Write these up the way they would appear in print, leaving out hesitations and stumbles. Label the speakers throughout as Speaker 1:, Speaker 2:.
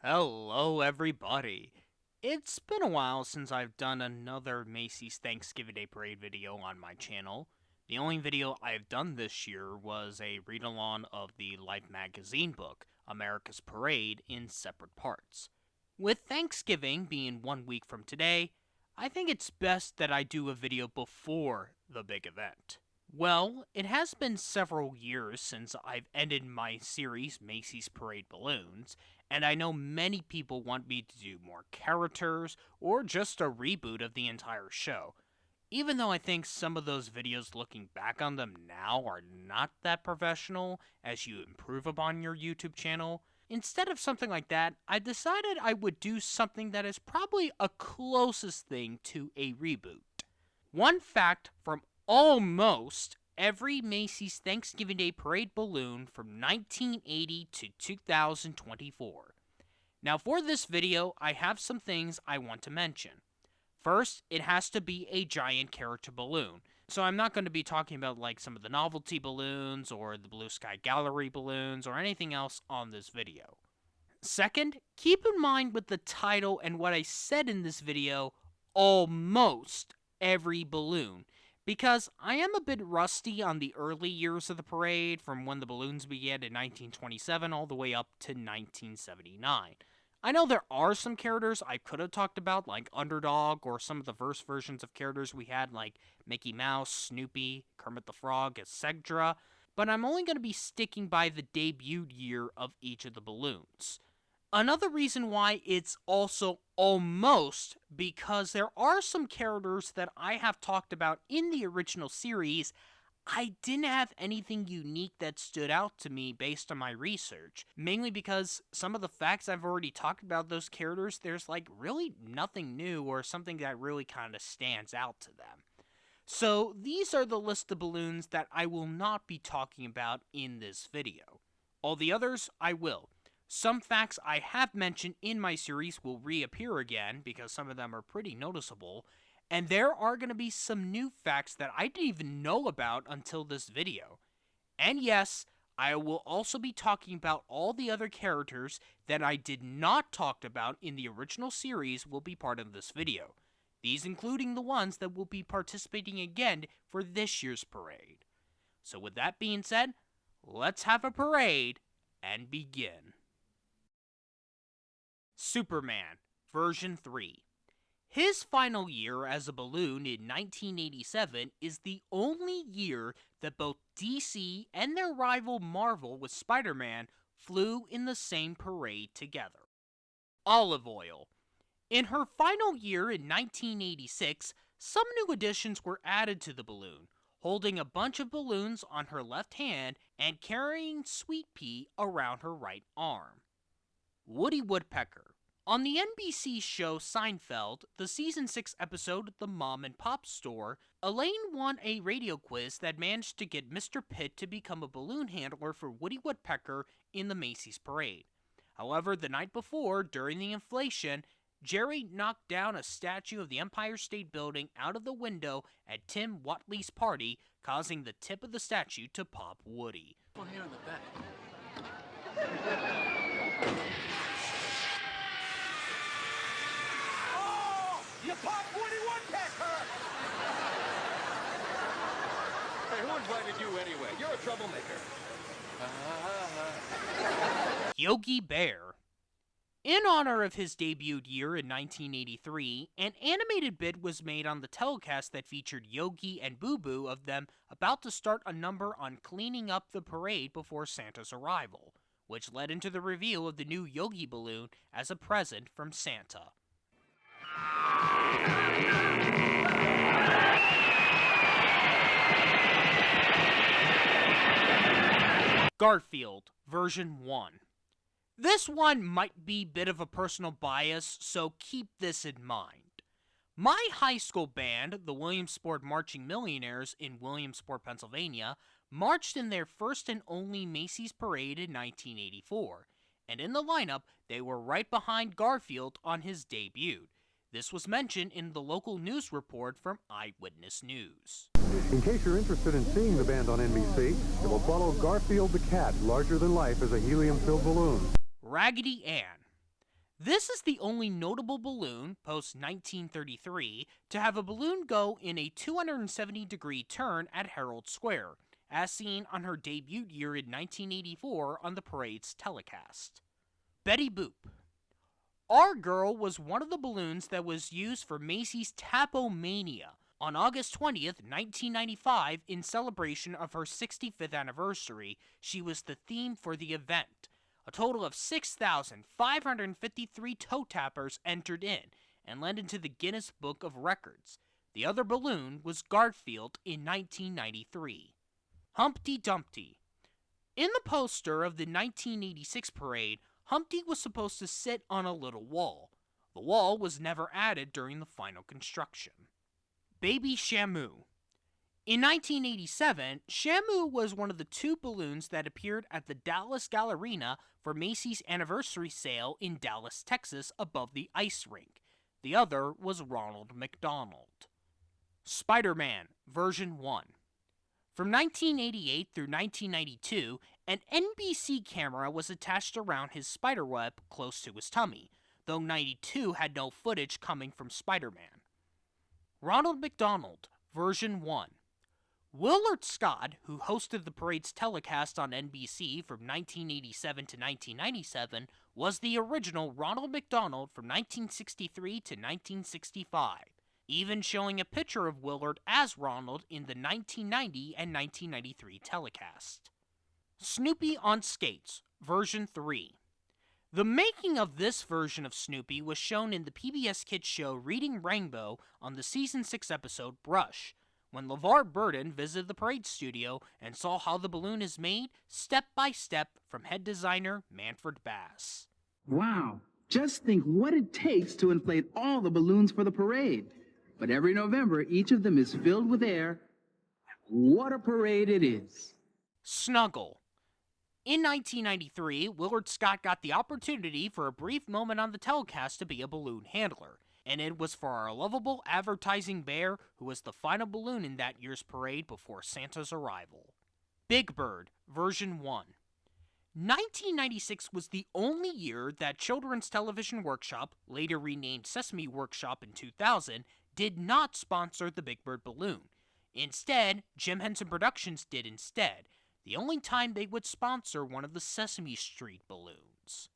Speaker 1: Hello, everybody. It's been a while since I've done another Macy's Thanksgiving Day Parade video on my channel. The only video I've done this year was a read-along of the Life magazine book, America's Parade, in separate parts. With Thanksgiving being 1 week from today, I think it's best that I do a video before the big event. Well, it has been several years since I've ended my series, Macy's Parade Balloons, and I know many people want me to do more characters or just a reboot of the entire show. Even though I think some of those videos looking back on them now are not that professional as you improve upon your YouTube channel, instead of something like that, I decided I would do something that is probably a closest thing to a reboot. One fact from almost every Macy's Thanksgiving Day Parade balloon from 1980 to 2024. Now for this video, I have some things I want to mention. First, it has to be a giant character balloon. So I'm not going to be talking about like some of the novelty balloons or the Blue Sky Gallery balloons or anything else on this video. Second, keep in mind with the title and what I said in this video, almost every balloon, because I am a bit rusty on the early years of the parade from when the balloons began in 1927 all the way up to 1979. I know there are some characters I could have talked about, like Underdog, or some of the first versions of characters we had, like Mickey Mouse, Snoopy, Kermit the Frog, etc., but I'm only going to be sticking by the debut year of each of the balloons. Another reason why it's also almost because there are some characters that I have talked about in the original series. I didn't have anything unique that stood out to me based on my research, mainly because some of the facts I've already talked about those characters, there's like really nothing new or something that really kind of stands out to them. So these are the list of balloons that I will not be talking about in this video. All the others, I will. Some facts I have mentioned in my series will reappear again because some of them are pretty noticeable, and there are going to be some new facts that I didn't even know about until this video. And yes, I will also be talking about all the other characters that I did not talk about in the original series will be part of this video. These including the ones that will be participating again for this year's parade. So with that being said, let's have a parade and begin. Superman, version 3. His final year as a balloon in 1987 is the only year that both DC and their rival Marvel with Spider-Man flew in the same parade together. Olive Oil. In her final year in 1986, some new additions were added to the balloon, holding a bunch of balloons on her left hand and carrying Sweet Pea around her right arm. Woody Woodpecker. On the NBC show Seinfeld, the season 6 episode The Mom and Pop Store, Elaine won a radio quiz that managed to get Mr. Pitt to become a balloon handler for Woody Woodpecker in the Macy's parade. However, the night before, during the inflation, Jerry knocked down a statue of the Empire State Building out of the window at Tim Watley's party, causing the tip of the statue to pop Woody.
Speaker 2: One here in the back. You popped Woody Woodpecker! Hey, who invited you anyway? You're a troublemaker.
Speaker 1: Yogi Bear. In honor of his debut year in 1983, an animated bit was made on the telecast that featured Yogi and Boo Boo of them about to start a number on cleaning up the parade before Santa's arrival, which led into the reveal of the new Yogi balloon as a present from Santa. Garfield, version 1. This one might be a bit of a personal bias, so keep this in mind. My high school band, the Williamsport Marching Millionaires in Williamsport, Pennsylvania, marched in their first and only Macy's parade in 1984, and in the lineup, they were right behind Garfield on his debut. This was mentioned in the local news report from Eyewitness News.
Speaker 3: In case you're interested in seeing the band on NBC, it will follow Garfield the cat, larger than life as a helium-filled balloon.
Speaker 1: Raggedy Ann. This is the only notable balloon, post-1933, to have a balloon go in a 270-degree turn at Herald Square, as seen on her debut year in 1984 on the parade's telecast. Betty Boop. Our Girl was one of the balloons that was used for Macy's Tapomania on August 20th, 1995, in celebration of her 65th anniversary. She was the theme for the event. A total of 6,553 toe tappers entered in and led into the Guinness Book of Records. The other balloon was Garfield in 1993. Humpty Dumpty. In the poster of the 1986 parade, Humpty was supposed to sit on a little wall. The wall was never added during the final construction. Baby Shamu. In 1987, Shamu was one of the two balloons that appeared at the Dallas Gallerina for Macy's anniversary sale in Dallas, Texas, above the ice rink. The other was Ronald McDonald. Spider-Man, version 1. From 1988 through 1992, an NBC camera was attached around his spiderweb close to his tummy, though 92 had no footage coming from Spider-Man. Ronald McDonald, version 1. Willard Scott, who hosted the parade's telecast on NBC from 1987 to 1997, was the original Ronald McDonald from 1963 to 1965, even showing a picture of Willard as Ronald in the 1990 and 1993 telecast. Snoopy on Skates, version 3. The making of this version of Snoopy was shown in the PBS Kids show Reading Rainbow on the season 6 episode Brush, when LeVar Burton visited the parade studio and saw how the balloon is made step by step from head designer Manfred Bass.
Speaker 4: Wow, just think what it takes to inflate all the balloons for the parade. But every November, each of them is filled with air. What a parade it is.
Speaker 1: Snuggle. In 1993, Willard Scott got the opportunity for a brief moment on the telecast to be a balloon handler, and it was for our lovable advertising bear, who was the final balloon in that year's parade before Santa's arrival. Big Bird, version 1. 1996 was the only year that Children's Television Workshop, later renamed Sesame Workshop in 2000, did not sponsor the Big Bird balloon. Instead, Jim Henson Productions did instead, the only time they would sponsor one of the Sesame Street balloons.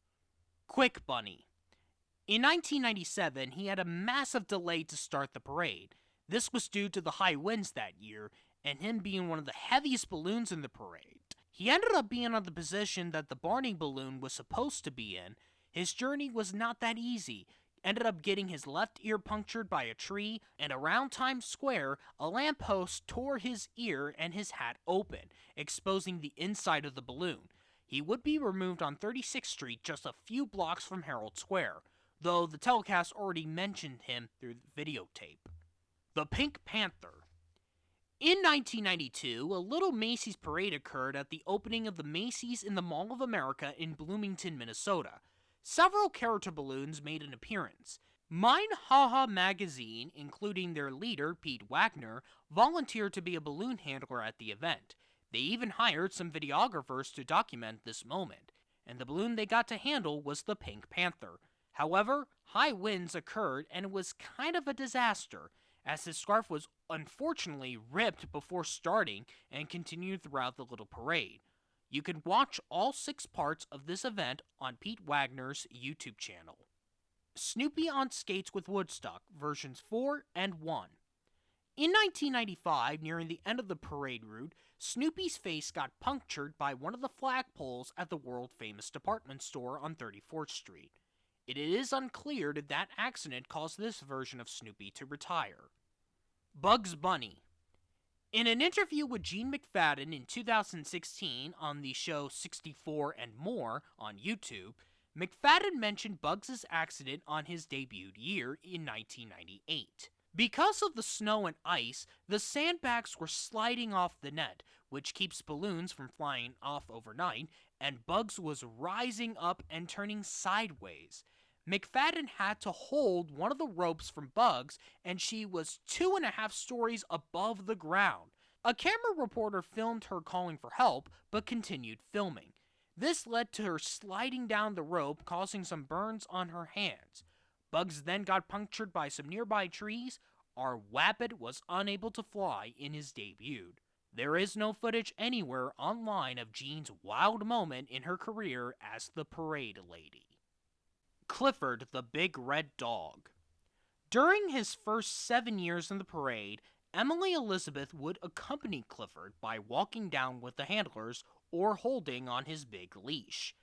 Speaker 1: Quick Bunny. In 1997, he had a massive delay to start the parade. This was due to the high winds that year, and him being one of the heaviest balloons in the parade. He ended up being on the position that the Barney balloon was supposed to be in. His journey was not that easy. Ended up getting his left ear punctured by a tree, and around Times Square, a lamppost tore his ear and his hat open, exposing the inside of the balloon. He would be removed on 36th Street, just a few blocks from Herald Square, though the telecast already mentioned him through the videotape. The Pink Panther. In 1992, a little Macy's parade occurred at the opening of the Macy's in the Mall of America in Bloomington, Minnesota. Several character balloons made an appearance. Mine Haha magazine, including their leader, Pete Wagner, volunteered to be a balloon handler at the event. They even hired some videographers to document this moment, and the balloon they got to handle was the Pink Panther. However, high winds occurred and it was kind of a disaster, as his scarf was unfortunately ripped before starting and continued throughout the little parade. You can watch all 6 parts of this event on Pete Wagner's YouTube channel. Snoopy on Skates with Woodstock, versions 4 and 1. In 1995, nearing the end of the parade route, Snoopy's face got punctured by one of the flagpoles at the world-famous department store on 34th Street. It is unclear if that accident caused this version of Snoopy to retire. Bugs Bunny. In an interview with Gene McFadden in 2016 on the show 64 and More on YouTube, McFadden mentioned Bugs' accident on his debut year in 1998. Because of the snow and ice, the sandbags were sliding off the net, which keeps balloons from flying off overnight, and Bugs was rising up and turning sideways. McFadden had to hold one of the ropes from Bugs, and she was 2.5 stories above the ground. A camera reporter filmed her calling for help, but continued filming. This led to her sliding down the rope, causing some burns on her hands. Bugs then got punctured by some nearby trees. Our Wabbit was unable to fly in his debut. There is no footage anywhere online of Jean's wild moment in her career as the parade lady. Clifford the Big Red Dog. During his first 7 years in the parade, Emily Elizabeth would accompany Clifford by walking down with the handlers or holding on his big leash.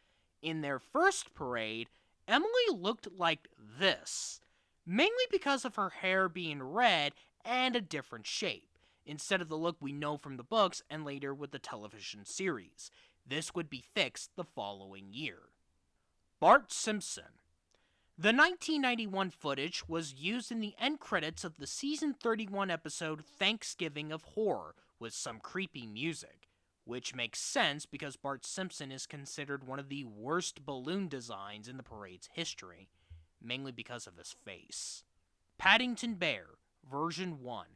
Speaker 1: In their first parade, Emily looked like this, mainly because of her hair being red and a different shape, instead of the look we know from the books and later with the television series. This would be fixed the following year. Bart Simpson. The 1991 footage was used in the end credits of the season 31 episode Thanksgiving of Horror with some creepy music, which makes sense because Bart Simpson is considered one of the worst balloon designs in the parade's history, mainly because of his face. Paddington Bear, version 1.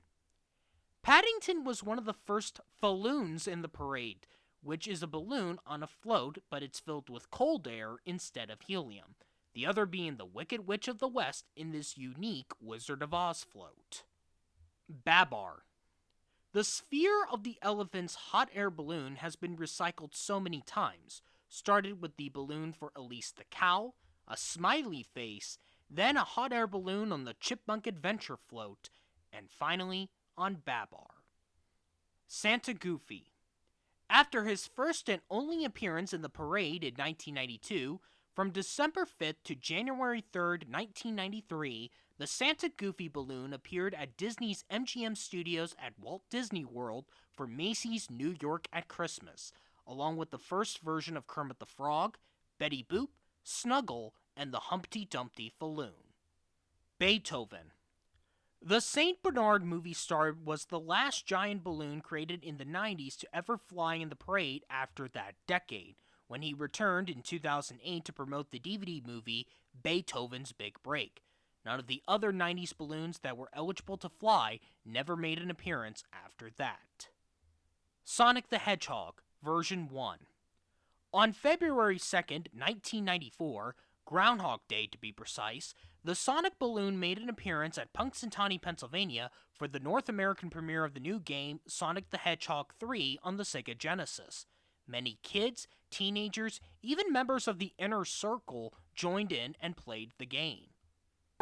Speaker 1: Paddington was one of the first falloons in the parade, which is a balloon on a float, but it's filled with cold air instead of helium, the other being the Wicked Witch of the West in this unique Wizard of Oz float. Babar. The sphere of the elephant's hot air balloon has been recycled so many times, started with the balloon for Elise the cow, a smiley face, then a hot air balloon on the Chipmunk Adventure float, and finally on Babar. Santa Goofy. After his first and only appearance in the parade in 1992, from December 5th to January 3rd, 1993, the Santa Goofy balloon appeared at Disney's MGM Studios at Walt Disney World for Macy's New York at Christmas, along with the first version of Kermit the Frog, Betty Boop, Snuggle, and the Humpty Dumpty Falloon. Beethoven. The St. Bernard movie star was the last giant balloon created in the 90s to ever fly in the parade after that decade, when he returned in 2008 to promote the DVD movie Beethoven's Big Break. None of the other 90s balloons that were eligible to fly never made an appearance after that. Sonic the Hedgehog, version 1. On February 2nd, 1994, Groundhog Day to be precise, the Sonic balloon made an appearance at Punxsutawney, Pennsylvania for the North American premiere of the new game Sonic the Hedgehog 3 on the Sega Genesis. Many kids, teenagers, even members of the Inner Circle joined in and played the game.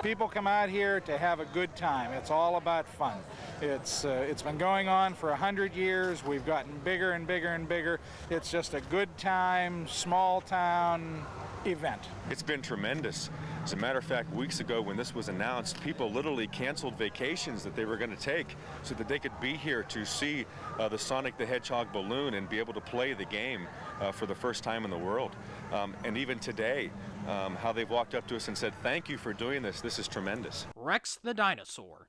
Speaker 5: People come out here to have a good time. It's all about fun. It's been going on for 100 years. We've gotten bigger and bigger and bigger. It's just a good time, small town event.
Speaker 6: It's been tremendous. As a matter of fact, weeks ago when this was announced, people literally canceled vacations that they were going to take so that they could be here to see the Sonic the Hedgehog balloon and be able to play the game for the first time in the world. And even today, how they've walked up to us and said, "Thank you for doing this. This is tremendous."
Speaker 1: Rex the Dinosaur.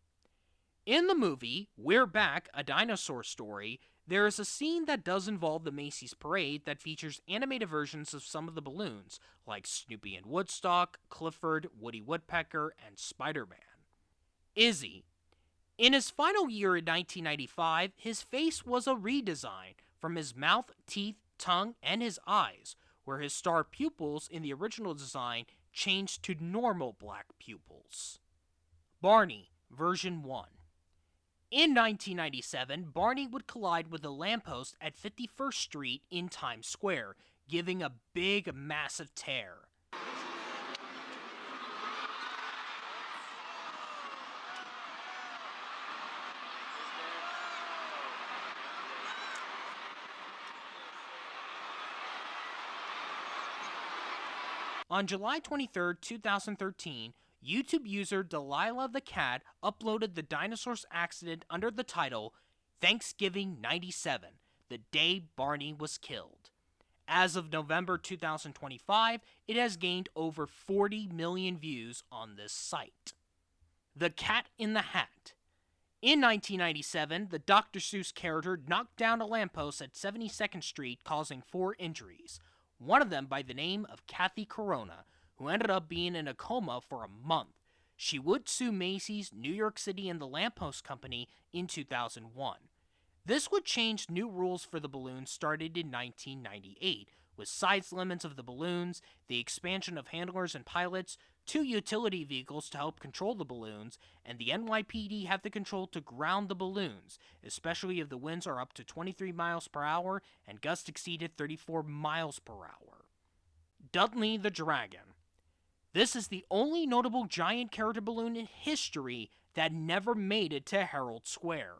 Speaker 1: In the movie We're Back, A Dinosaur Story, there is a scene that does involve the Macy's parade that features animated versions of some of the balloons, like Snoopy and Woodstock, Clifford, Woody Woodpecker, and Spider-Man. Izzy. In his final year in 1995, his face was a redesign from his mouth, teeth, tongue, and his eyes, where his star pupils in the original design changed to normal black pupils. Barney, version 1. In 1997, Barney would collide with a lamppost at 51st Street in Times Square, giving a big, massive tear. On July 23, 2013, YouTube user Delilah the Cat uploaded the dinosaur's accident under the title Thanksgiving 97, the day Barney was killed. As of November 2025, it has gained over 40 million views on this site. The Cat in the Hat. In 1997, the Dr. Seuss character knocked down a lamppost at 72nd Street, causing 4 injuries, one of them by the name of Kathy Corona, who ended up being in a coma for a month. She would sue Macy's, New York City, and the Lamppost Company in 2001. This would change new rules for the balloon started in 1998, with size limits of the balloons, the expansion of handlers and pilots, 2 utility vehicles to help control the balloons, and the NYPD have the control to ground the balloons, especially if the winds are up to 23 miles per hour and gusts exceeded 34 miles per hour. Dudley the Dragon. This is the only notable giant character balloon in history that never made it to Herald Square.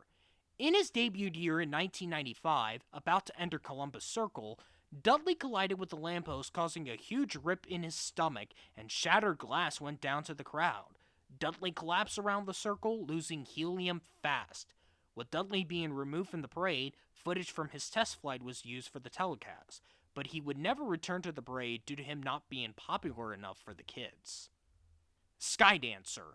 Speaker 1: In his debut year in 1995, about to enter Columbus Circle, Dudley collided with the lamppost, causing a huge rip in his stomach, and shattered glass went down to the crowd. Dudley collapsed around the circle, losing helium fast. With Dudley being removed from the parade, footage from his test flight was used for the telecast, but he would never return to the parade due to him not being popular enough for the kids. Skydancer.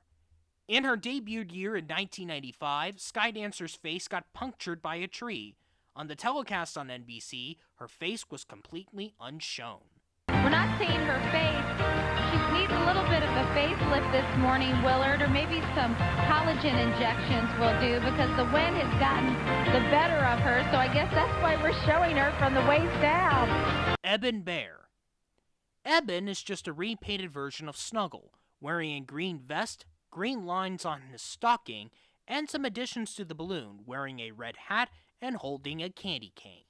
Speaker 1: In her debut year in 1995, Skydancer's face got punctured by a tree. On the telecast on NBC, her face was completely unshown.
Speaker 7: We're not seeing her face. She needs a little bit of a facelift this morning, Willard, or maybe some collagen injections will do, because the wind has gotten the better of her, so I guess that's why we're showing her from the waist down.
Speaker 1: Eben Bear. Eben is just a repainted version of Snuggle, wearing a green vest, green lines on his stocking, and some additions to the balloon, wearing a red hat and holding a candy cane.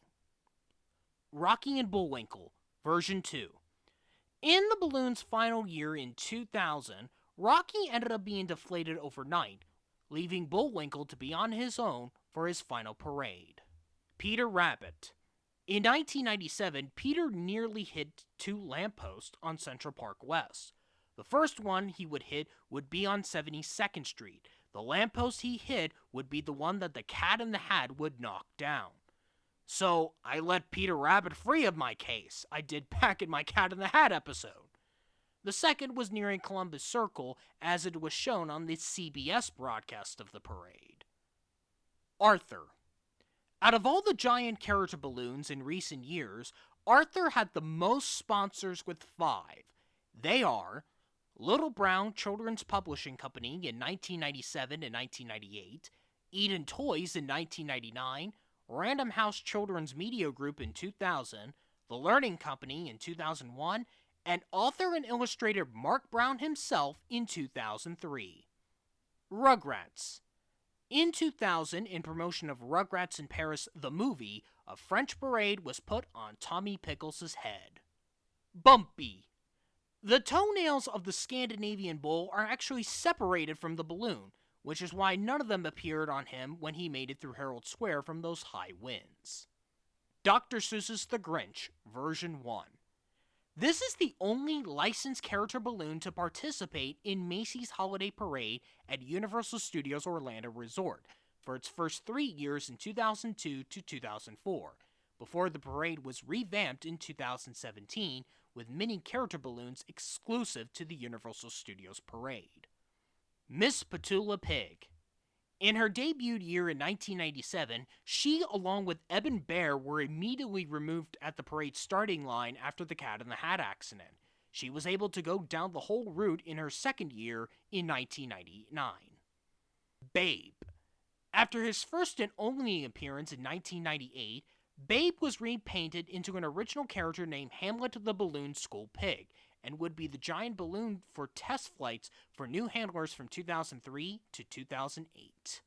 Speaker 1: Rocky and Bullwinkle, version 2. In the balloon's final year in 2000, Rocky ended up being deflated overnight, leaving Bullwinkle to be on his own for his final parade. Peter Rabbit. In 1997, Peter nearly hit 2 lampposts on Central Park West. The first one he would hit would be on 72nd Street. The lamppost he hit would be the one that the Cat in the Hat would knock down. So I let Peter Rabbit free of my case. I did back in my Cat in the Hat episode. The second was nearing Columbus Circle, as it was shown on the CBS broadcast of the parade. Arthur. Out of all the giant character balloons in recent years, Arthur had the most sponsors with 5. They are Little Brown Children's Publishing Company in 1997 and 1998, Eden Toys in 1999, Random House Children's Media Group in 2000, The Learning Company in 2001, and author and illustrator Mark Brown himself in 2003. Rugrats. In 2000, in promotion of Rugrats in Paris the movie, a French parade was put on Tommy Pickles' head. Bumpy. The toenails of the Scandinavian bull are actually separated from the balloon, which is why none of them appeared on him when he made it through Herald Square from those high winds. Dr. Seuss's The Grinch, version 1. This is the only licensed character balloon to participate in Macy's Holiday Parade at Universal Studios Orlando Resort for its first 3 years in 2002 to 2004, before the parade was revamped in 2017 with mini character balloons exclusive to the Universal Studios Parade. Miss Petula Pig. In her debut year in 1997, she, along with Eben Bear, were immediately removed at the parade's starting line after the Cat in the Hat accident. She was able to go down the whole route in her second year in 1999. Babe. After his first and only appearance in 1998, Babe was repainted into an original character named Hamlet the Balloon School Pig, and would be the giant balloon for test flights for new handlers from 2003 to 2008.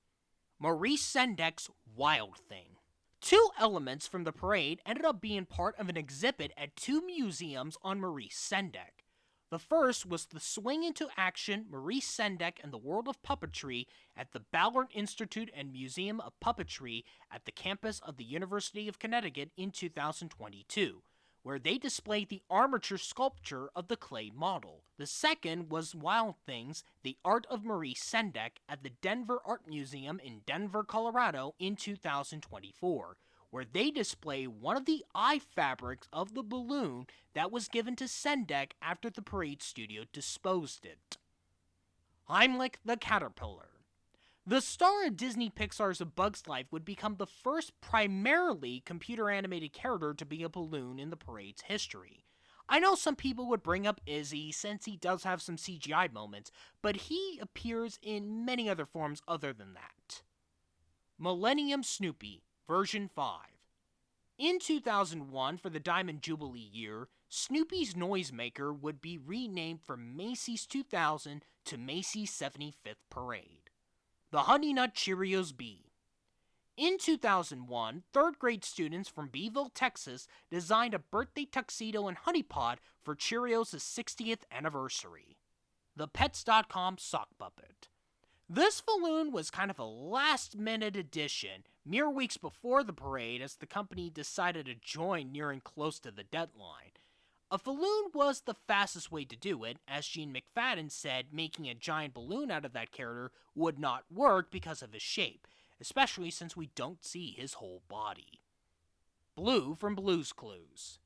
Speaker 1: Maurice Sendek's Wild Thing. 2 elements from the parade ended up being part of an exhibit at 2 museums on Maurice Sendak. The first was the Swing into Action Maurice Sendak and the World of Puppetry at the Ballard Institute and Museum of Puppetry at the campus of the University of Connecticut in 2022, where they displayed the armature sculpture of the clay model. The second was Wild Things, the Art of Maurice Sendak at the Denver Art Museum in Denver, Colorado in 2024, where they display one of the eye fabrics of the balloon that was given to Sendak after the parade studio disposed it. Heimlich the Caterpillar. The star of Disney Pixar's A Bug's Life would become the first primarily computer-animated character to be a balloon in the parade's history. I know some people would bring up Izzy, since he does have some CGI moments, but he appears in many other forms other than that. Millennium Snoopy, version 5. In 2001, for the Diamond Jubilee year, Snoopy's Noisemaker would be renamed from Macy's 2000 to Macy's 75th Parade. The Honey Nut Cheerios Bee. In 2001, third-grade students from Beeville, Texas designed a birthday tuxedo and honey pot for Cheerios' 60th anniversary. The Pets.com Sock Puppet. This balloon was kind of a last-minute addition, mere weeks before the parade as the company decided to join nearing close to the deadline. A balloon was the fastest way to do it, as Gene McFadden said making a giant balloon out of that character would not work because of his shape, especially since we don't see his whole body. Blue from Blue's Clues.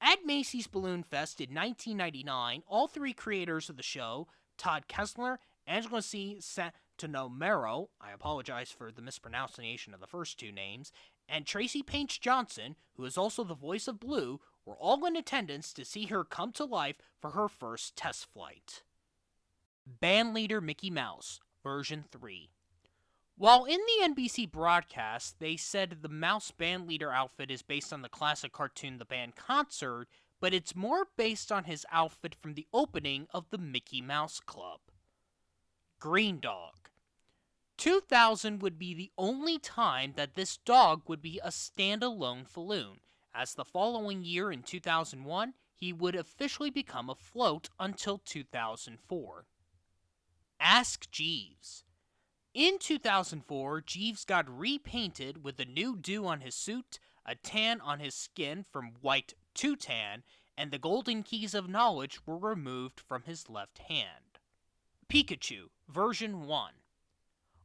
Speaker 1: At Macy's Balloon Fest in 1999, all three creators of the show, Todd Kessler, Angela C. Santonomero, I apologize for the mispronunciation of the first two names, and Tracy Painch Johnson, who is also the voice of Blue, were all in attendance to see her come to life for her first test flight. Bandleader Mickey Mouse, version 3. While in the NBC broadcast, they said the Mouse bandleader outfit is based on the classic cartoon The Band Concert, but it's more based on his outfit from the opening of the Mickey Mouse Club. Green Dog. 2000 would be the only time that this dog would be a standalone falloon, as the following year in 2001, he would officially become a float until 2004. Ask Jeeves. In 2004, Jeeves got repainted with a new do on his suit, a tan on his skin from white to tan, and the golden keys of knowledge were removed from his left hand. Pikachu, version 1.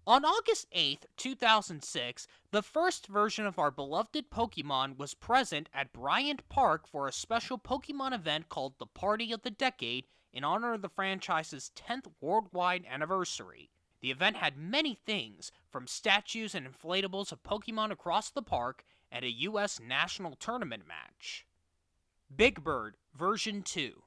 Speaker 1: On August 8, 2006, the first version of our beloved Pokemon was present at Bryant Park for a special Pokemon event called the Party of the Decade in honor of the franchise's 10th worldwide anniversary. The event had many things, from statues and inflatables of Pokemon across the park and a U.S. national tournament match. Big Bird, version 2.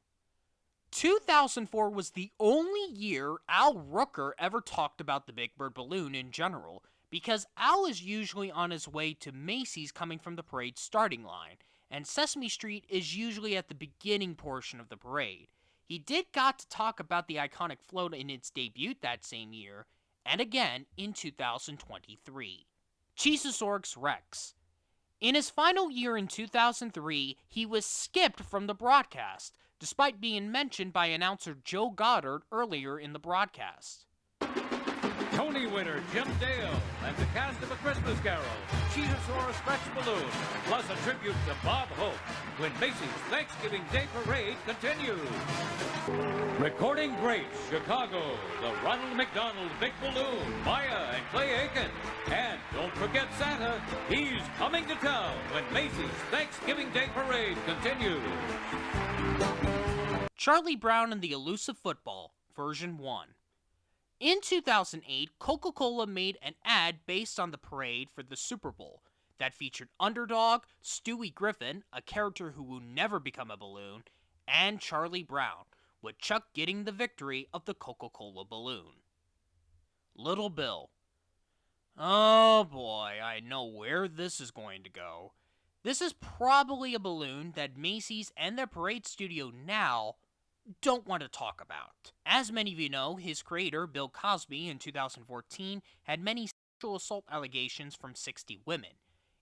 Speaker 1: 2004 was the only year Al Rooker ever talked about the Big Bird balloon in general, because Al is usually on his way to Macy's coming from the parade starting line, and Sesame Street is usually at the beginning portion of the parade. He did got to talk about the iconic float in its debut that same year, and again in 2023. Cheezosaurus Rex. In his final year in 2003, he was skipped from the broadcast, despite being mentioned by announcer Joe Goddard earlier in the broadcast.
Speaker 2: Tony winner Jim Dale and the cast of A Christmas Carol, Cheezosaurus Rex Balloon, plus a tribute to Bob Hope when Macy's Thanksgiving Day Parade continues. Recording Grace, Chicago, the Ronald McDonald Big Balloon, Maya and Clay Aiken. And don't forget Santa, he's coming to town when Macy's Thanksgiving Day Parade continues.
Speaker 1: Charlie Brown and the Elusive Football, version 1. In 2008, Coca-Cola made an ad based on the parade for the Super Bowl that featured Underdog, Stewie Griffin, a character who will never become a balloon, and Charlie Brown, with Chuck getting the victory of the Coca-Cola balloon. Little Bill. Oh boy, I know where this is going to go. This is probably a balloon that Macy's and their parade studio now don't want to talk about. As many of you know, his creator, Bill Cosby, in 2014, had many sexual assault allegations from 60 women.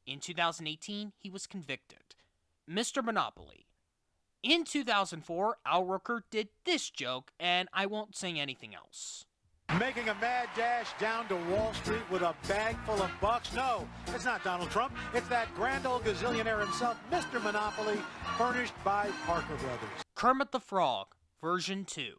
Speaker 1: In 2018, he was convicted. Mr. Monopoly. In 2004, Al Rooker did this joke, and I won't say anything else.
Speaker 8: Making a mad dash down to Wall Street with a bag full of bucks? No, it's not Donald Trump. It's that grand old gazillionaire himself, Mr. Monopoly, furnished by Parker Brothers.
Speaker 1: Kermit the Frog, version 2.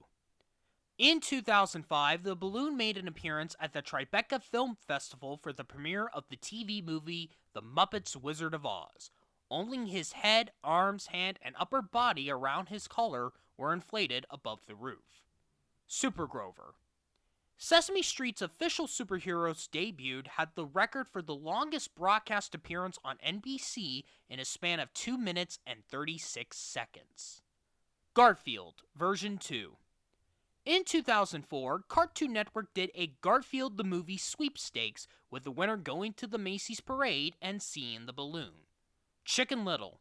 Speaker 1: In 2005, the balloon made an appearance at the Tribeca Film Festival for the premiere of the TV movie The Muppets Wizard of Oz. Only his head, arms, hand, and upper body around his collar were inflated above the roof. Super Grover. Sesame Street's official superheroes debuted had the record for the longest broadcast appearance on NBC in a span of 2 minutes and 36 seconds. Garfield, version 2. In 2004, Cartoon Network did a Garfield the Movie sweepstakes, with the winner going to the Macy's parade and seeing the balloon. Chicken Little.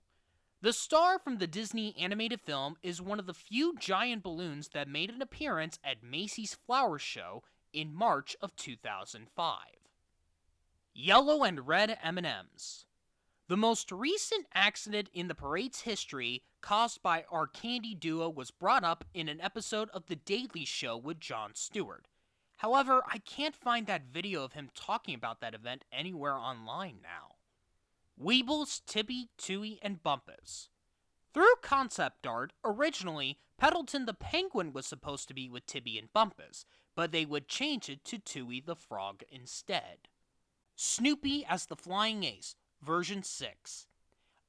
Speaker 1: The star from the Disney animated film is one of the few giant balloons that made an appearance at Macy's Flower Show in March of 2005. Yellow and red M&Ms. The most recent accident in the parade's history caused by our candy duo was brought up in an episode of The Daily Show with Jon Stewart. However, I can't find that video of him talking about that event anywhere online now. Weebles, Tibby, Tooie, and Bumpus. Through concept art, originally, Pendleton the Penguin was supposed to be with Tibby and Bumpus, but they would change it to Tooie the Frog instead. Snoopy as the Flying Ace, version 6.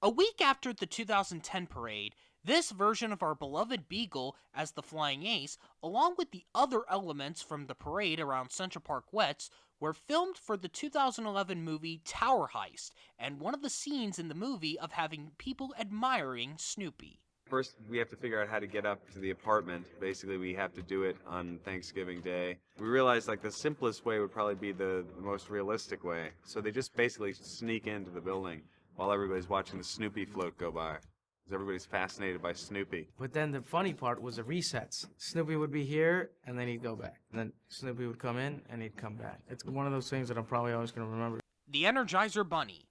Speaker 1: A week after the 2010 parade, this version of our beloved Beagle as the Flying Ace, along with the other elements from the parade around Central Park Wets, were filmed for the 2011 movie Tower Heist, and one of the scenes in the movie of having people admiring Snoopy.
Speaker 9: First, we have to figure out how to get up to the apartment. Basically, we have to do it on Thanksgiving Day. We realized like the simplest way would probably be the most realistic way. So they just basically sneak into the building while everybody's watching the Snoopy float go by. Because everybody's fascinated by Snoopy.
Speaker 10: But then the funny part was the resets. Snoopy would be here, and then he'd go back. And then Snoopy would come in, and he'd come back. It's one of those things that I'm probably always going to remember.
Speaker 1: The Energizer Bunny.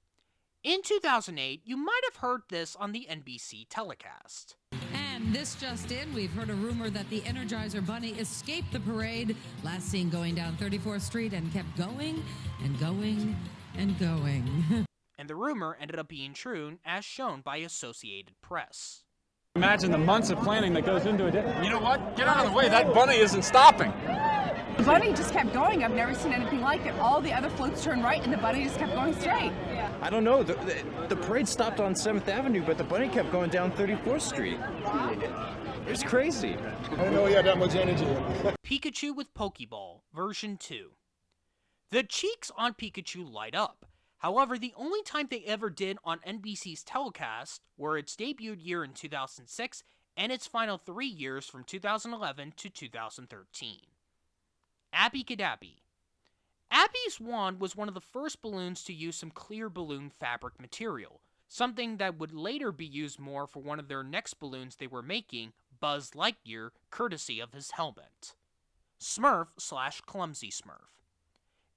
Speaker 1: In 2008, you might have heard this on the NBC telecast.
Speaker 11: And this just in, we've heard a rumor that the Energizer Bunny escaped the parade, last seen going down 34th Street and kept going and going and going.
Speaker 1: And the rumor ended up being true, as shown by Associated Press.
Speaker 12: Imagine the months of planning that goes into it. You know what? Get out of the way. That bunny isn't stopping.
Speaker 13: The bunny just kept going. I've never seen anything like it. All the other floats turned right, and the bunny just kept going straight.
Speaker 14: I don't know. The parade stopped on 7th Avenue, but the bunny kept going down 34th Street. It was crazy.
Speaker 12: I didn't know he had that much energy.
Speaker 1: Pikachu with Pokeball, version 2. The cheeks on Pikachu light up. However, the only time they ever did on NBC's telecast were its debut year in 2006 and its final 3 years from 2011 to 2013. Abby Cadabby. Abby's wand was one of the first balloons to use some clear balloon fabric material, something that would later be used more for one of their next balloons they were making, Buzz Lightyear, courtesy of his helmet. Smurf/Clumsy Smurf.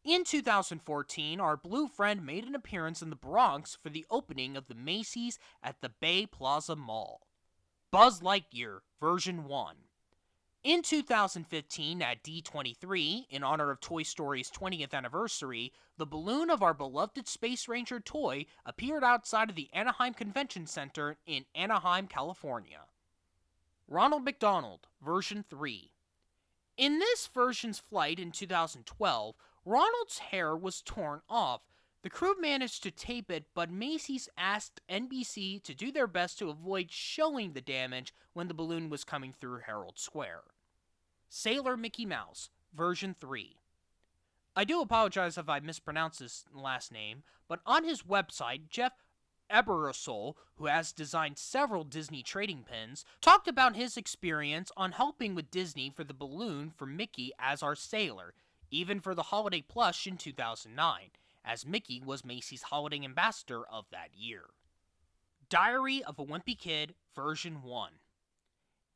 Speaker 1: In 2014, our blue friend made an appearance in the Bronx for the opening of the Macy's at the Bay Plaza Mall. Buzz Lightyear, version 1. In 2015, at D23, in honor of Toy Story's 20th anniversary, the balloon of our beloved Space Ranger toy appeared outside of the Anaheim Convention Center in Anaheim, California. Ronald McDonald, version 3. In this version's flight in 2012, Ronald's hair was torn off. The crew managed to tape it, but Macy's asked NBC to do their best to avoid showing the damage when the balloon was coming through Herald Square. Sailor Mickey Mouse, version 3. I do apologize if I mispronounced his last name, but on his website, Jeff Eberosol, who has designed several Disney trading pins, talked about his experience on helping with Disney for the balloon for Mickey as our sailor, even for the holiday plush in 2009, as Mickey was Macy's holiday ambassador of that year. Diary of a Wimpy Kid, version 1.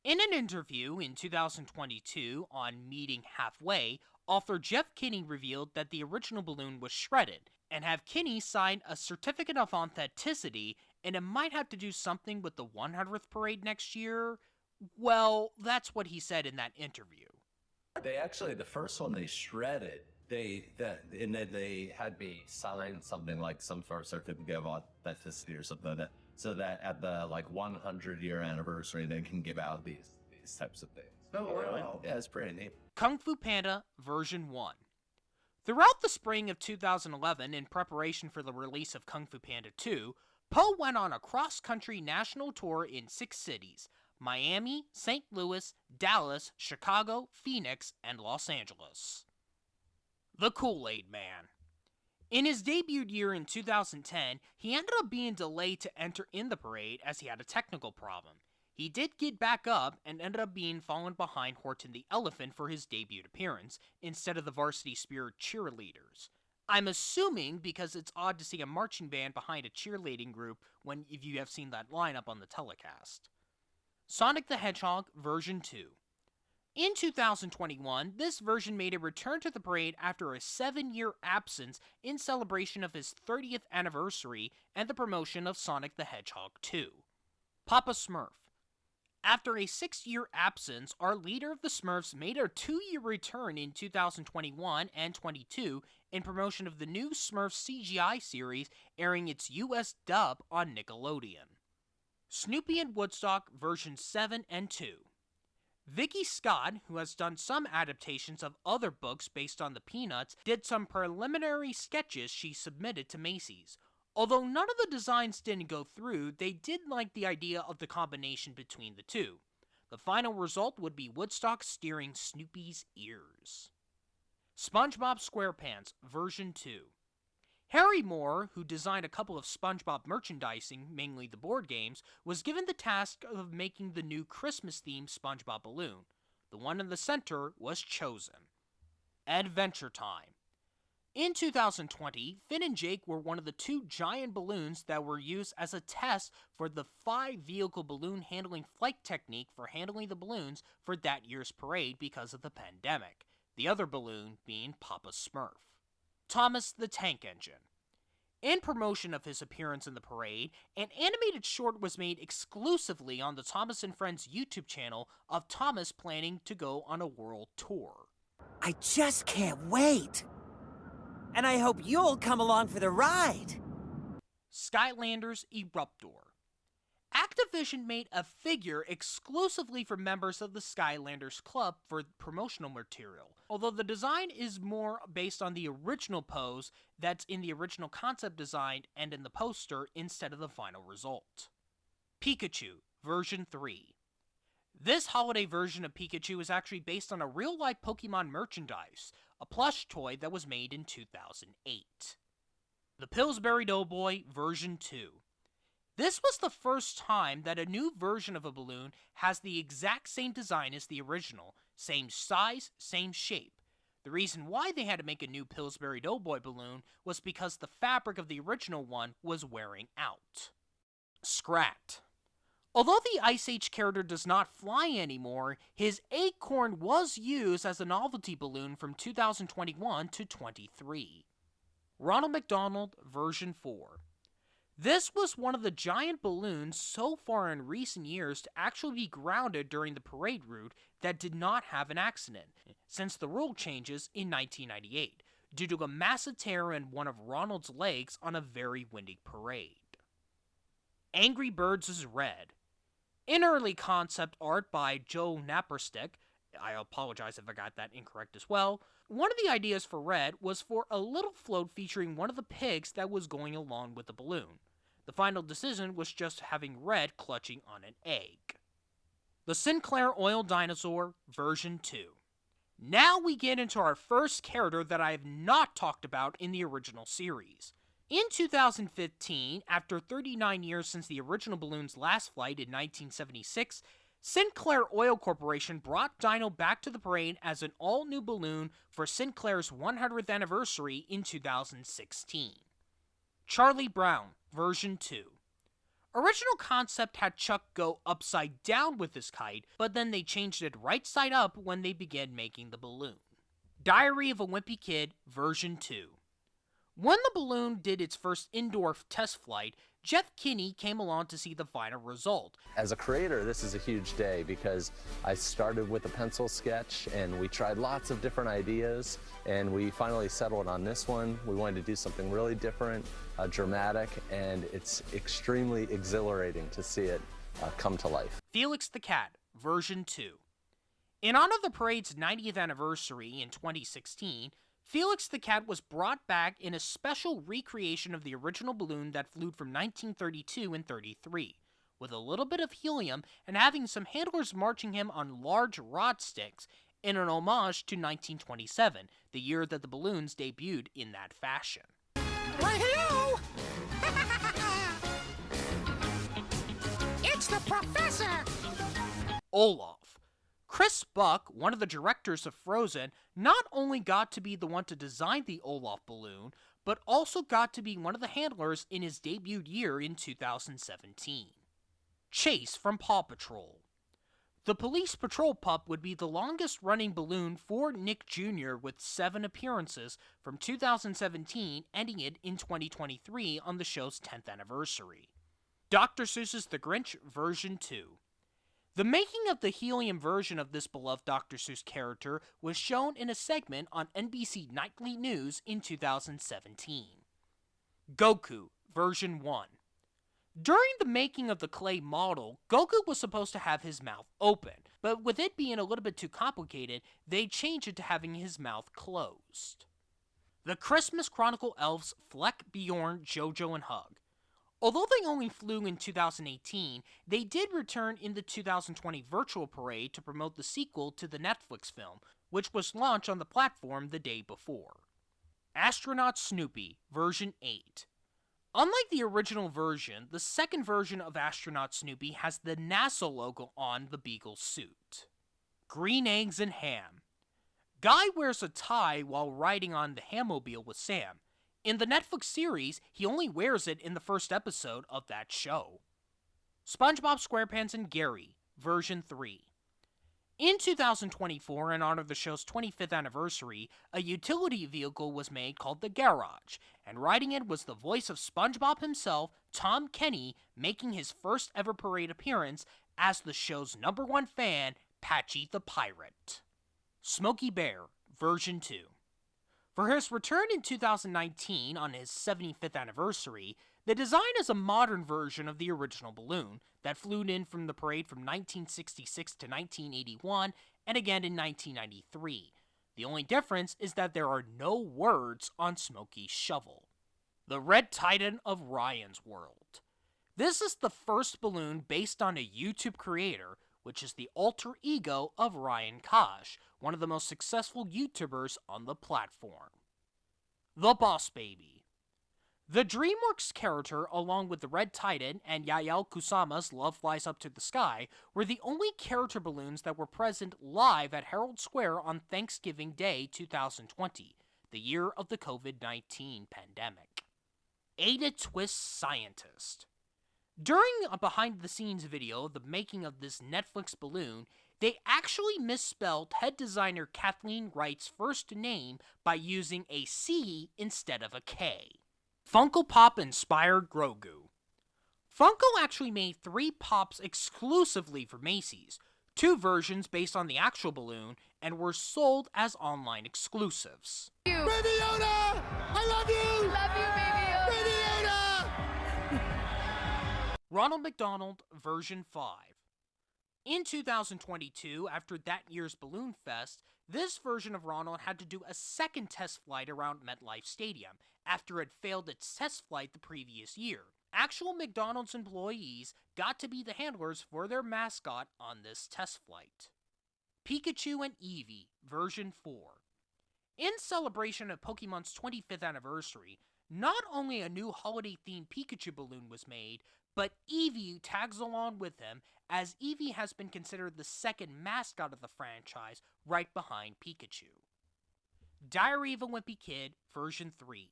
Speaker 1: In an interview in 2022 on Meeting Halfway, author Jeff Kinney revealed that the original balloon was shredded, and have Kinney sign a certificate of authenticity, and it might have to do something with the 100th parade next year. Well, that's what he said in that interview.
Speaker 15: They actually, the first one they shredded, and then they had me sign something like some sort of certificate of authenticity or something like that, so that at the 100-year anniversary they can give out these types of things. Oh, really? Yeah, it's pretty neat.
Speaker 1: Kung Fu Panda version 1. Throughout the spring of 2011, in preparation for the release of Kung Fu Panda 2, Poe went on a cross-country national tour in 6 cities: Miami, St. Louis, Dallas, Chicago, Phoenix, and Los Angeles. The Kool-Aid Man. In his debut year in 2010, he ended up being delayed to enter in the parade as he had a technical problem. He did get back up and ended up being fallen behind Horton the Elephant for his debut appearance, instead of the Varsity Spirit cheerleaders. I'm assuming because it's odd to see a marching band behind a cheerleading group if you have seen that lineup on the telecast. Sonic the Hedgehog version 2. In 2021, this version made a return to the parade after a 7-year absence in celebration of his 30th anniversary and the promotion of Sonic the Hedgehog 2. Papa Smurf. After a 6-year absence, our leader of the Smurfs made a 2-year return in 2021 and 22 in promotion of the new Smurfs CGI series airing its US dub on Nickelodeon. Snoopy and Woodstock version 7 and 2. Vicky Scott, who has done some adaptations of other books based on the Peanuts, did some preliminary sketches she submitted to Macy's. Although none of the designs didn't go through, they did like the idea of the combination between the two. The final result would be Woodstock steering Snoopy's ears. SpongeBob SquarePants version 2. Harry Moore, who designed a couple of SpongeBob merchandising, mainly the board games, was given the task of making the new Christmas-themed SpongeBob balloon. The one in the center was chosen. Adventure Time. In 2020, Finn and Jake were one of the 2 giant balloons that were used as a test for the 5-vehicle balloon handling flight technique for handling the balloons for that year's parade because of the pandemic, the other balloon being Papa Smurf. Thomas the Tank Engine. In promotion of his appearance in the parade, an animated short was made exclusively on the Thomas & Friends YouTube channel of Thomas planning to go on a world tour.
Speaker 16: I just can't wait! And I hope you'll come along for the ride!
Speaker 1: Skylanders Eruptor. Activision made a figure exclusively for members of the Skylanders Club for promotional material, although the design is more based on the original pose that's in the original concept design and in the poster instead of the final result. Pikachu version 3. This holiday version of Pikachu is actually based on a real-life Pokemon merchandise, a plush toy that was made in 2008. The Pillsbury Doughboy version 2. This was the first time that a new version of a balloon has the exact same design as the original, same size, same shape. The reason why they had to make a new Pillsbury Doughboy balloon was because the fabric of the original one was wearing out. Scrat. Although the Ice Age character does not fly anymore, his acorn was used as a novelty balloon from 2021 to 23. Ronald McDonald version 4. This was one of the giant balloons so far in recent years to actually be grounded during the parade route that did not have an accident, since the rule changes in 1998, due to a massive tear in one of Ronald's legs on a very windy parade. Angry Birds is Red. In early concept art by Joe Naperstick, I apologize if I got that incorrect as well, one of the ideas for Red was for a little float featuring one of the pigs that was going along with the balloon. The final decision was just having Red clutching on an egg. The Sinclair Oil Dinosaur version 2. Now we get into our first character that I have not talked about in the original series. In 2015, after 39 years since the original balloon's last flight in 1976, Sinclair Oil Corporation brought Dino back to the parade as an all-new balloon for Sinclair's 100th anniversary in 2016. Charlie Brown version 2. Original concept had Chuck go upside down with his kite, but then they changed it right side up when they began making the balloon. Diary of a Wimpy Kid version 2. When the balloon did its first indoor test flight, Jeff Kinney came along to see the final result.
Speaker 17: As a creator, this is a huge day because I started with a pencil sketch and we tried lots of different ideas and we finally settled on this one. We wanted to do something really different, dramatic, and it's extremely exhilarating to see it come to life.
Speaker 1: Felix the Cat version 2. In honor of the parade's 90th anniversary in 2016, Felix the Cat was brought back in a special recreation of the original balloon that flew from 1932 and 33, with a little bit of helium and having some handlers marching him on large rod sticks in an homage to 1927, the year that the balloons debuted in that fashion.
Speaker 18: Why, hello! It's the professor!
Speaker 1: Olaf. Chris Buck, one of the directors of Frozen, not only got to be the one to design the Olaf balloon, but also got to be one of the handlers in his debut year in 2017. Chase from Paw Patrol. The Police Patrol pup would be the longest running balloon for Nick Jr. with 7 appearances from 2017, ending it in 2023 on the show's 10th anniversary. Dr. Seuss's The Grinch version 2. The making of the helium version of this beloved Dr. Seuss character was shown in a segment on NBC Nightly News in 2017. Goku version 1. During the making of the clay model, Goku was supposed to have his mouth open, but with it being a little bit too complicated, they changed it to having his mouth closed. The Christmas Chronicle elves Fleck, Bjorn, Jojo, and Hug. Although they only flew in 2018, they did return in the 2020 virtual parade to promote the sequel to the Netflix film, which was launched on the platform the day before. Astronaut Snoopy, version 8. Unlike the original version, the second version of Astronaut Snoopy has the NASA logo on the Beagle's suit. Green Eggs and Ham. Guy wears a tie while riding on the Hammobile with Sam. In the Netflix series, he only wears it in the first episode of that show. SpongeBob SquarePants and Gary, version 3. In 2024, in honor of the show's 25th anniversary, a utility vehicle was made called the Garage, and riding it was the voice of SpongeBob himself, Tom Kenny, making his first ever parade appearance as the show's #1 fan, Patchy the Pirate. Smokey Bear, version 2. For his return in 2019 on his 75th anniversary, the design is a modern version of the original balloon that flew in from the parade from 1966 to 1981 and again in 1993. The only difference is that there are no words on Smokey's shovel. The Red Titan of Ryan's World. This is the first balloon based on a YouTube creator, which is the alter ego of Ryan Kosh, one of the most successful YouTubers on the platform. The Boss Baby. The DreamWorks character, along with the Red Titan and Yael Kusama's Love Flies Up to the Sky, were the only character balloons that were present live at Herald Square on Thanksgiving Day 2020, the year of the COVID-19 pandemic. Ada Twist Scientist. During a behind-the-scenes video of the making of this Netflix balloon, they actually misspelled head designer Kathleen Wright's first name by using a C instead of a K. Funko Pop-inspired Grogu. Funko actually made 3 pops exclusively for Macy's, 2 versions based on the actual balloon, and were sold as online exclusives.
Speaker 18: Baby Yoda! I love you! Love you, Baby Yoda!
Speaker 1: Baby Yoda! Ronald McDonald, version 5. In 2022, after that year's Balloon Fest, this version of Ronald had to do a second test flight around MetLife Stadium, after it failed its test flight the previous year. Actual McDonald's employees got to be the handlers for their mascot on this test flight. Pikachu and Eevee, version 4. In celebration of Pokemon's 25th anniversary, not only a new holiday-themed Pikachu balloon was made, but Eevee tags along with him, as Eevee has been considered the second mascot of the franchise, right behind Pikachu. Diary of a Wimpy Kid, version 3.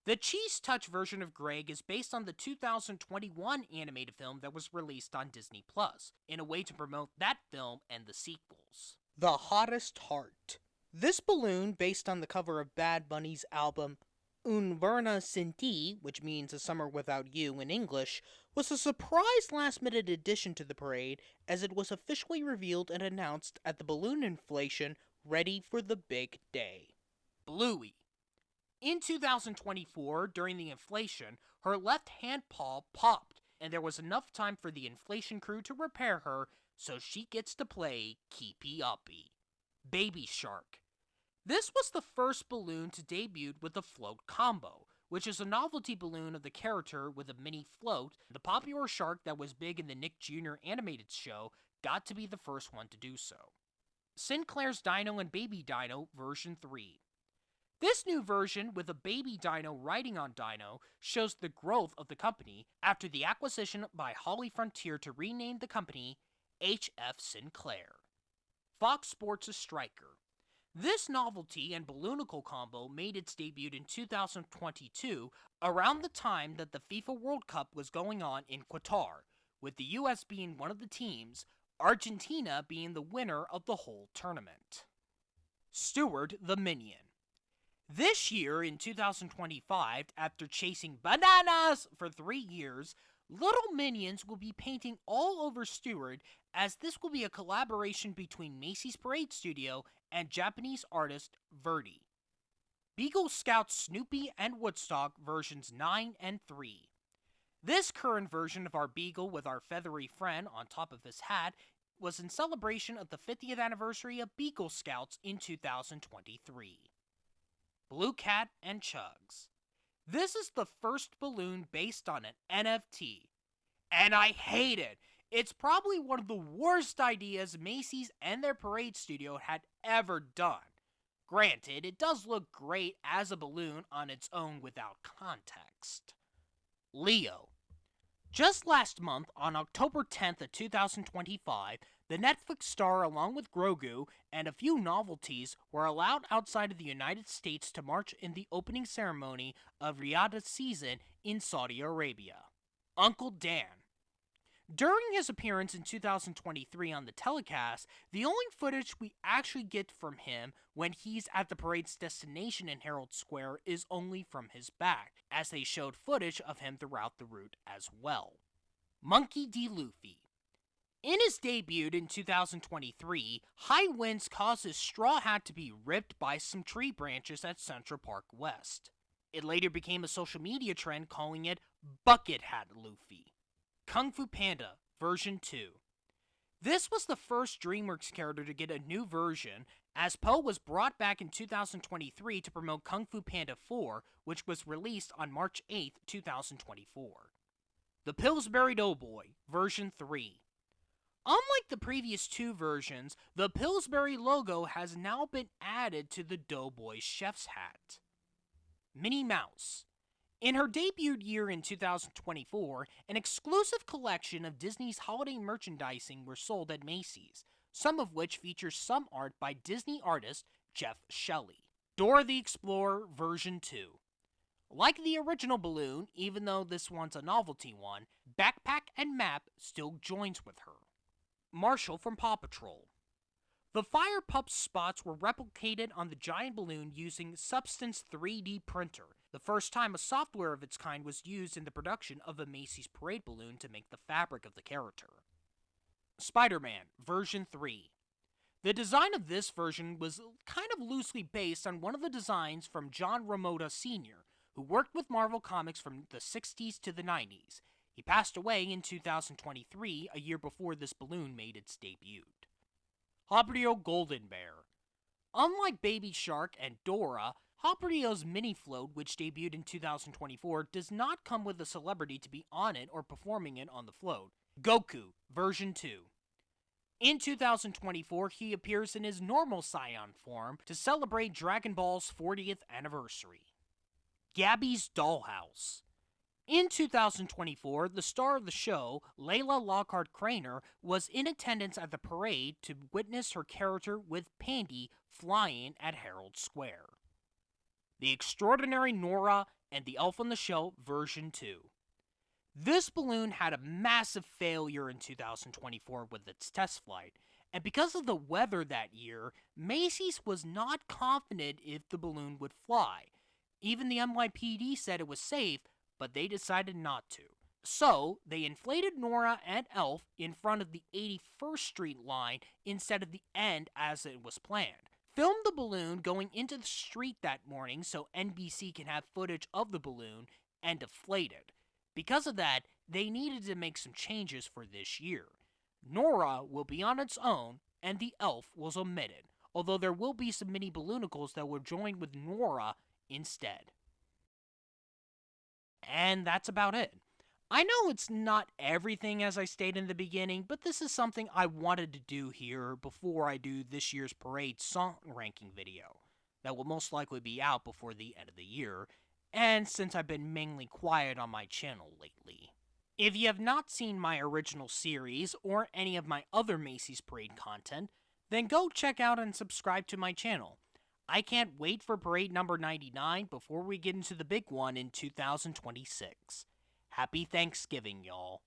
Speaker 1: The Cheese Touch version of Greg is based on the 2021 animated film that was released on Disney+, in a way to promote that film and the sequels. The Hottest Heart. This balloon, based on the cover of Bad Bunny's album Un Verna Sin Ti, which means A Summer Without You in English, was a surprise last-minute addition to the parade, as it was officially revealed and announced at the balloon inflation ready for the big day. Bluey. In 2024, during the inflation, her left hand paw popped, and there was enough time for the inflation crew to repair her, so she gets to play Keepy Uppy. Baby Shark. This was the first balloon to debut with the float combo, which is a novelty balloon of the character with a mini float. The popular shark that was big in the Nick Jr. animated show got to be the first one to do so. Sinclair's Dino and Baby Dino version 3. This new version, with a baby dino riding on Dino, shows the growth of the company after the acquisition by Holly Frontier to rename the company HF Sinclair. Fox Sports' Striker. This novelty and balloonicle combo made its debut in 2022, around the time that the FIFA World Cup was going on in Qatar, with the US being one of the teams, Argentina being the winner of the whole tournament. Steward the Minion. This year, in 2025, after chasing bananas for 3 years, little minions will be painting all over Steward, as this will be a collaboration between Macy's Parade Studio and Japanese artist Verdi. Beagle Scouts Snoopy and Woodstock versions 9 and 3. This current version of our Beagle with our feathery friend on top of his hat was in celebration of the 50th anniversary of Beagle Scouts in 2023. Blue Cat and Chugs. This is the first balloon based on an NFT, and I hate it. It's probably one of the worst ideas Macy's and their parade studio had ever done. Granted, it does look great as a balloon on its own without context. Leo. Just last month, on October 10th of 2025, the Netflix star along with Grogu and a few novelties were allowed outside of the United States to march in the opening ceremony of Riyadh season in Saudi Arabia. Uncle Dan. During his appearance in 2023 on the telecast, the only footage we actually get from him when he's at the parade's destination in Herald Square is only from his back, as they showed footage of him throughout the route as well. Monkey D. Luffy. In his debut in 2023, high winds caused his straw hat to be ripped by some tree branches at Central Park West. It later became a social media trend calling it Bucket Hat Luffy. Kung Fu Panda version 2. This was the first DreamWorks character to get a new version, as Po was brought back in 2023 to promote Kung Fu Panda 4, which was released on March 8, 2024. The Pillsbury Doughboy version 3. Unlike the previous two versions, the Pillsbury logo has now been added to the Doughboy chef's hat. Minnie Mouse. In her debut year in 2024, an exclusive collection of Disney's holiday merchandising were sold at Macy's, some of which features some art by Disney artist Jeff Shelley. Dora the Explorer version 2. Like the original balloon, even though this one's a novelty one, Backpack and Map still joins with her. Marshall from Paw Patrol. The Fire Pup spots were replicated on the giant balloon using Substance 3D printer, the first time a software of its kind was used in the production of a Macy's parade balloon to make the fabric of the character. Spider-Man version 3. The design of this version was kind of loosely based on one of the designs from John Romita Sr., who worked with Marvel Comics from the 60s to the 90s. He passed away in 2023, a year before this balloon made its debut. Hopperio Golden Bear. Unlike Baby Shark and Dora, Hopperio's mini float, which debuted in 2024, does not come with a celebrity to be on it or performing it on the float. Goku version 2. In 2024, he appears in his normal Saiyan form to celebrate Dragon Ball's 40th anniversary. Gabby's Dollhouse. In 2024, the star of the show, Layla Lockhart Craner, was in attendance at the parade to witness her character with Pandy flying at Herald Square. The Extraordinary Nora and the Elf on the Shelf version 2. This balloon had a massive failure in 2024 with its test flight, and because of the weather that year, Macy's was not confident if the balloon would fly. Even the NYPD said it was safe, but they decided not to. So, they inflated Nora and Elf in front of the 81st Street line instead of the end as it was planned. Filmed the balloon going into the street that morning so NBC can have footage of the balloon, and deflate it. Because of that, they needed to make some changes for this year. Nora will be on its own, and the Elf was omitted, although there will be some mini balloonicles that will join with Nora instead. And that's about it. I know it's not everything as I stated in the beginning, but this is something I wanted to do here before I do this year's parade song ranking video. That will most likely be out before the end of the year, and since I've been mainly quiet on my channel lately. If you have not seen my original series or any of my other Macy's Parade content, then go check out and subscribe to my channel. I can't wait for parade number 99 before we get into the big one in 2026. Happy Thanksgiving, y'all.